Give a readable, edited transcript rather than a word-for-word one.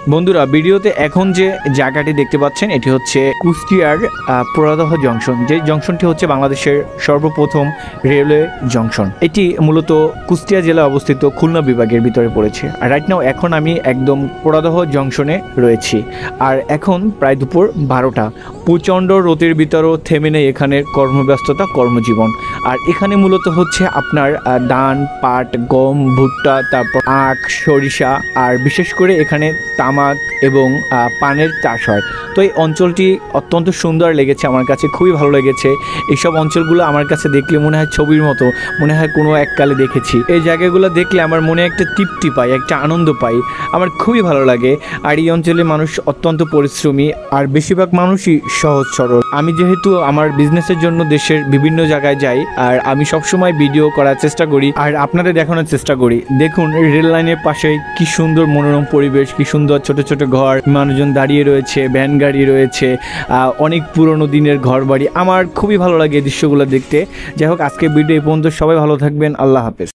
বন্ধুরা, ভিডিওতে এখন যে জায়গাটি দেখতে পাচ্ছেন এটি হচ্ছে কুষ্টিয়ার পোড়াদহ জংশন। যে জংশনটি হচ্ছে বাংলাদেশের সর্বপ্রথম রেলওয়ে জংশন। এটি মূলত কুষ্টিয়া জেলা অবস্থিত, খুলনা বিভাগের ভিতরে পড়েছে। আর রাইট নাও এখন আমি একদম পোড়াদহ জংশনে রয়েছি। আর এখন প্রায় দুপুর 12টা। প্রচণ্ড রোদের ভিতরেও থেমে নেই এখানের কর্মব্যস্ততা, কর্মজীবন। আর এখানে মূলত হচ্ছে আপনার ধান, পাট, গম, ভুট্টা, তারপর আখ, সরিষা, আর বিশেষ করে এখানে তামাক এবং পানের চাষ হয়। তো এই অঞ্চলটি অত্যন্ত সুন্দর লেগেছে আমার কাছে, খুবই ভালো লেগেছে। এইসব অঞ্চলগুলো আমার কাছে দেখলে মনে হয় ছবির মতো, মনে হয় কোনো এককালে দেখেছি। এই জায়গাগুলো দেখলে আমার মনে একটা তৃপ্তি পাই, একটা আনন্দ পাই, আমার খুবই ভালো লাগে। আর এই অঞ্চলে মানুষ অত্যন্ত পরিশ্রমী, আর বেশিরভাগ মানুষই সহজ সরল। আমি যেহেতু আমার বিজনেসের জন্য দেশের বিভিন্ন জায়গায় যাই, আর আমি সবসময় ভিডিও করার চেষ্টা করি আর আপনাদের দেখানোর চেষ্টা করি। দেখুন রেল লাইনের পাশে কি সুন্দর মনোরম পরিবেশ, কি সুন্দর ছোট ছোট ঘর, মানুষজন দাঁড়িয়ে রয়েছে, ভ্যান গাড়ি রয়েছে, অনেক পুরনো দিনের ঘর বাড়ি। আমার খুবই ভালো লাগে এই দৃশ্যগুলো দেখতে। যাই হোক, আজকে ভিডিও এই পর্যন্ত। সবাই ভালো থাকবেন, আল্লাহ হাফেজ।